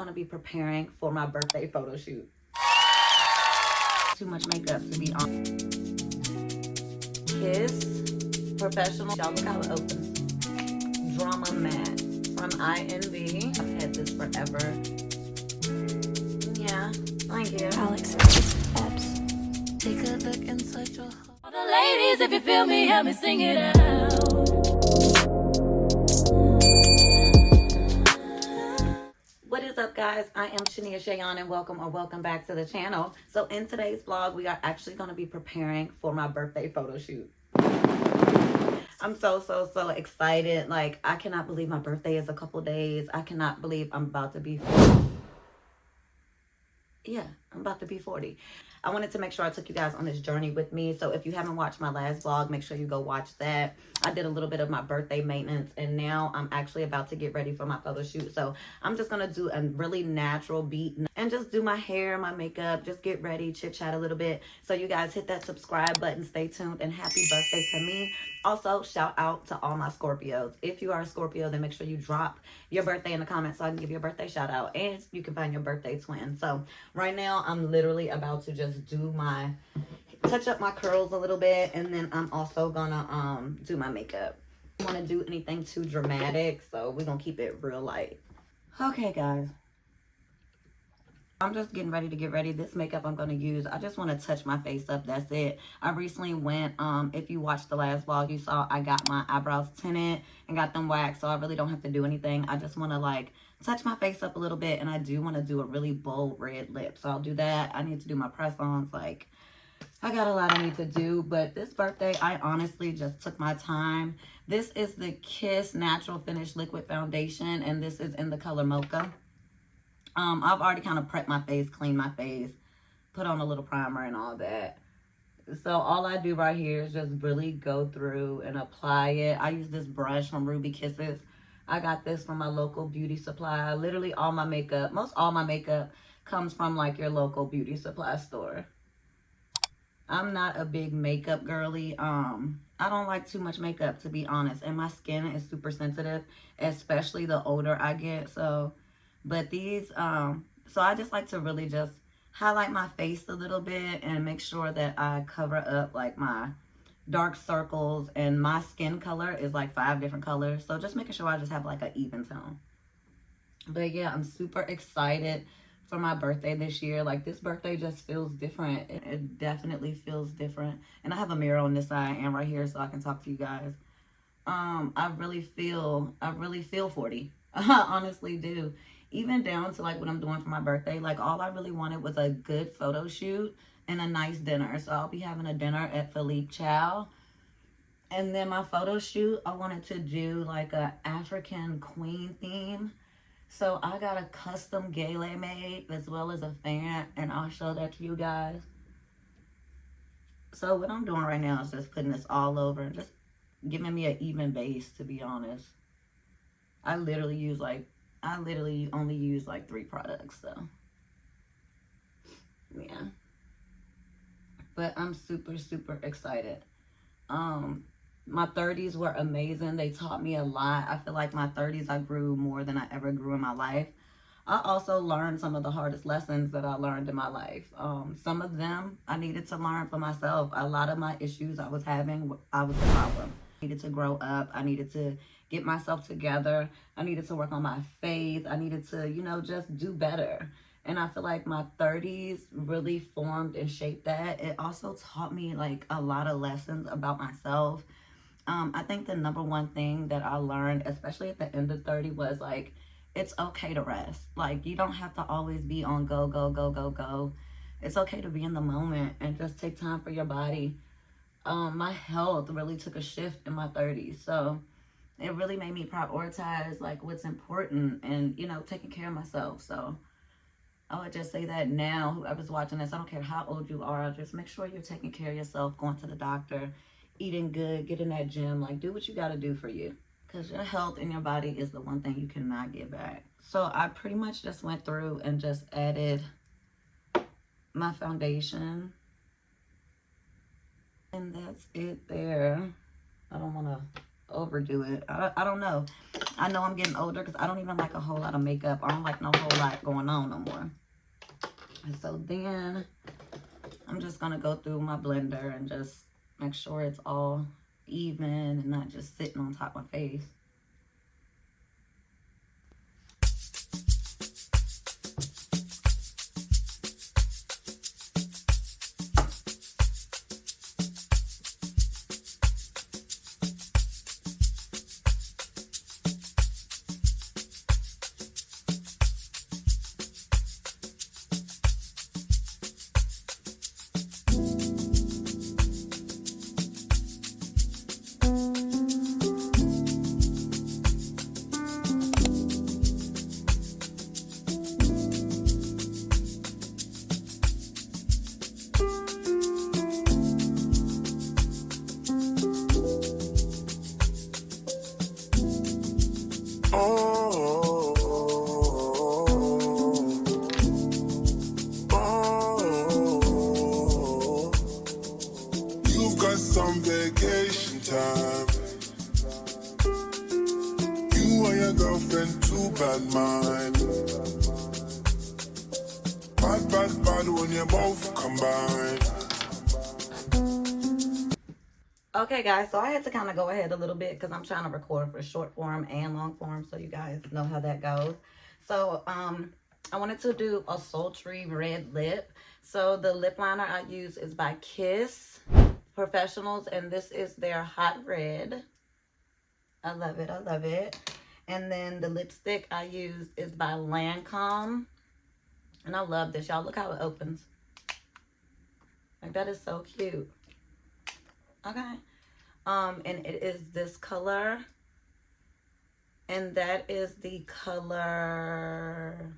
I'm gonna be preparing for my birthday photo shoot. Too much makeup to be on. Kiss Professional. Y'all look how it opens. Drama Matte from INV. I've had this forever. Yeah, thank you. Alex. Take a look inside your heart. All the ladies, if you feel me, help me sing it out. What is up, guys? I am Shania Shayon, and welcome back to the channel. So in today's vlog, we are actually going to be preparing for my birthday photo shoot. I'm so excited. Like, I cannot believe my birthday is a couple days. I cannot believe I'm about to be 40. Yeah, I'm about to be 40. I wanted to make sure I took you guys on this journey with me. So if you haven't watched my last vlog, make sure you go watch that. I did a little bit of my birthday maintenance, and now I'm actually about to get ready for my photo shoot. So I'm just going to do a really natural beat and just do my hair, my makeup, just get ready, chit chat a little bit. So you guys hit that subscribe button, stay tuned, and happy birthday to me. Also, shout out to all my Scorpios. If you are a Scorpio, then make sure you drop your birthday in the comments so I can give you a birthday shout out, and you can find your birthday twin. So right now I'm literally about to just do my touch up my curls a little bit, and then I'm also gonna do my makeup. I don't want to do anything too dramatic, so we're gonna keep it real light. Okay, guys, I'm just getting ready to get ready. This makeup I'm going to use, I just want to touch my face up. That's it. I recently went, if you watched the last vlog, you saw I got my eyebrows tinted and got them waxed, so I really don't have to do anything. I just want to like touch my face up a little bit, and I do want to do a really bold red lip, so I'll do that. I need to do my press-ons. Like, I got a lot I need to do, but this birthday, I honestly just took my time. This is the Kiss Natural Finish Liquid Foundation, and this is in the color Mocha. I've already kind of prepped my face, cleaned my face, put on a little primer and all that. So all I do right here is just really go through and apply it. I use this brush from Ruby Kisses. I got this from my local beauty supply. Literally all my makeup, most all my makeup comes from like your local beauty supply store. I'm not a big makeup girly. I don't like too much makeup, to be honest. And my skin is super sensitive, especially the older I get. So, but these, so I just like to really just highlight my face a little bit and make sure that I cover up like my dark circles. And my skin color is like 5 different colors. So just making sure I just have like an even tone. But yeah, I'm super excited for my birthday this year. Like, this birthday just feels different. It definitely feels different. And I have a mirror on this side and right here so I can talk to you guys. I really feel 40. I honestly do. Even down to like what I'm doing for my birthday. Like, all I really wanted was a good photo shoot and a nice dinner. So I'll be having a dinner at Philippe Chow. And then my photo shoot, I wanted to do like a African queen theme. So I got a custom gele made as well as a fan, and I'll show that to you guys. So what I'm doing right now is just putting this all over and just giving me an even base, to be honest. I literally only use like 3 products, so yeah. But I'm super excited. My 30s were amazing. They taught me a lot. I feel like my 30s, I grew more than I ever grew in my life. I also learned some of the hardest lessons that I learned in my life. Some of them I needed to learn for myself. A lot of my issues I was having, I was the problem. I needed to grow up. I needed to get myself together. I needed to work on my faith. I needed to, you know, just do better. And I feel like my 30s really formed and shaped that. It also taught me like a lot of lessons about myself. I think the number one thing that I learned, especially at the end of 30, was like, it's okay to rest. Like, you don't have to always be on go. It's okay to be in the moment and just take time for your body. My health really took a shift in my 30s. So it really made me prioritize like what's important and, you know, taking care of myself. So I would just say that now, whoever's watching this, I don't care how old you are, just make sure you're taking care of yourself, going to the doctor, eating good, get in that gym, like do what you got to do for you, because your health and your body is the one thing you cannot get back. So I pretty much just went through and just added my foundation, and that's it there. I don't want to overdo it. I don't know. I know I'm getting older because I don't even like a whole lot of makeup. I don't like no whole lot going on no more. And so then I'm just going to go through my blender and just make sure it's all even and not just sitting on top of my face. Some vacation time. You and your girlfriend, too bad mind. Bad when you both combine. Okay guys, so I had to kind of go ahead a little bit because I'm trying to record for short form and long form, so you guys know how that goes. So I wanted to do a sultry red lip. So the lip liner I use is by Kiss Professionals, and this is their Hot Red. I love it. I love it. And then the lipstick I use is by Lancome, and I love this, y'all. Look how it opens. Like, that is so cute. Okay. And it is this color, and that is the color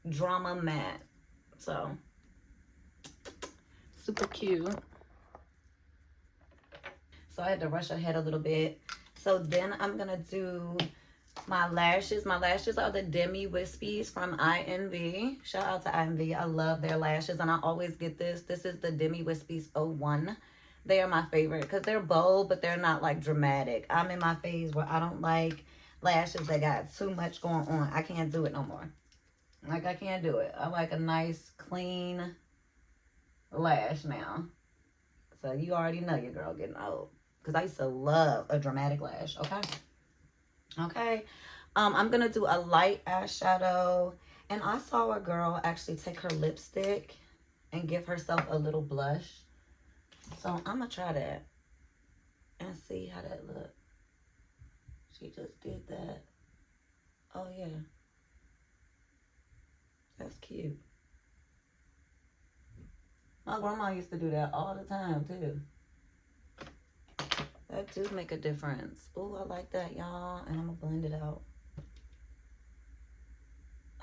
Drama Matte. So super cute. So I had to rush ahead a little bit. So then I'm gonna do my lashes. My lashes are the Demi Wispies from INV. Shout out to INV. I love their lashes, and I always get this. This is the Demi Wispies 01. They are my favorite because they're bold, but they're not like dramatic. I'm in my phase where I don't like lashes that got too much going on. I can't do it no more. Like, I can't do it. I like a nice, clean lash now. So you already know your girl getting old, because I used to love a dramatic lash. Okay. I'm gonna do a light eyeshadow, and I saw a girl actually take her lipstick and give herself a little blush. So I'm gonna try that and see how that looks. She just did that. Oh yeah, that's cute. My grandma used to do that all the time too. That do make a difference. Oh, I like that, y'all. And I'm gonna blend it out.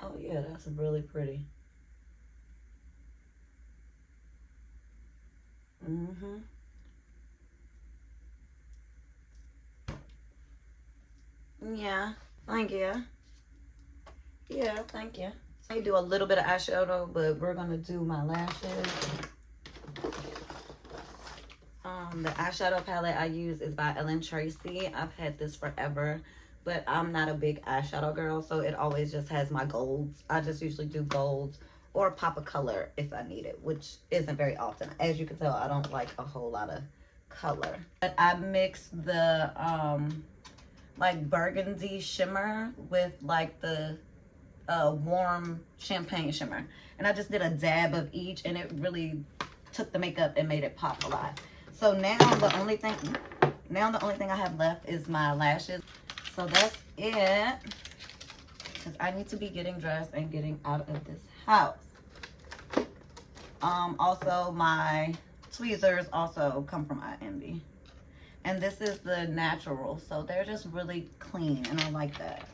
Oh yeah, that's really pretty. Yeah, thank you. Yeah, thank you. So I do a little bit of eyeshadow, but we're gonna do my lashes. The eyeshadow palette I use is by Tracy. I've had this forever, but I'm not a big eyeshadow girl, so it always just has my golds. I just usually do golds or pop a color if I need it, which isn't very often. As you can tell, I don't like a whole lot of color. But I mix the like burgundy shimmer with like the warm champagne shimmer, and I just did a dab of each, and it really took the makeup and made it pop a lot. So now the only thing I have left is my lashes. So that's it, because I need to be getting dressed and getting out of this house. Also my tweezers also come from INV, and this is the natural, so they're just really clean, and I like that.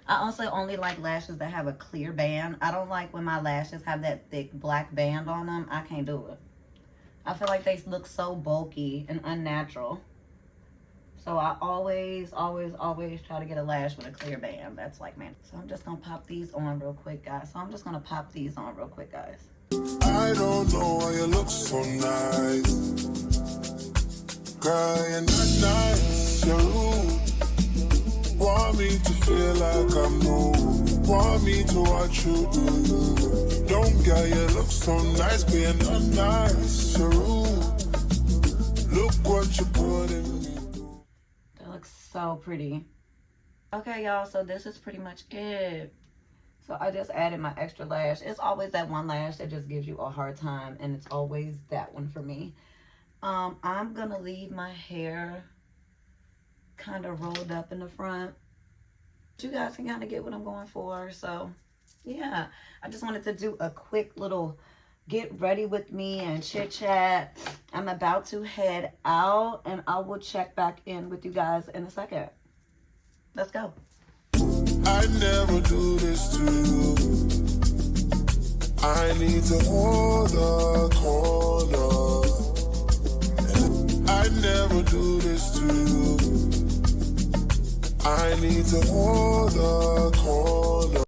I also only like lashes that have a clear band. I don't like when my lashes have that thick black band on them. I can't do it. I feel like they look so bulky and unnatural. So I always try to get a lash with a clear band. That's like, man. So I'm just gonna pop these on real quick, guys. I don't know why you look so nice. Girl, you're not nice, you're rude. Want me to feel like I'm new. Want me to watch you do. Don't get you look so nice, being unnice, you're rude. Look what you put in me. That looks so pretty. Okay, y'all, so this is pretty much it. So I just added my extra lash. It's always that one lash that just gives you a hard time, and it's always that one for me. I'm gonna leave my hair kind of rolled up in the front. You guys can kind of get what I'm going for. So yeah, I just wanted to do a quick little get ready with me and chit chat. I'm about to head out, and I will check back in with you guys in a second. Let's go. I never do this to you. I need to hold a corner. I never do this to you. I need to hold a corner.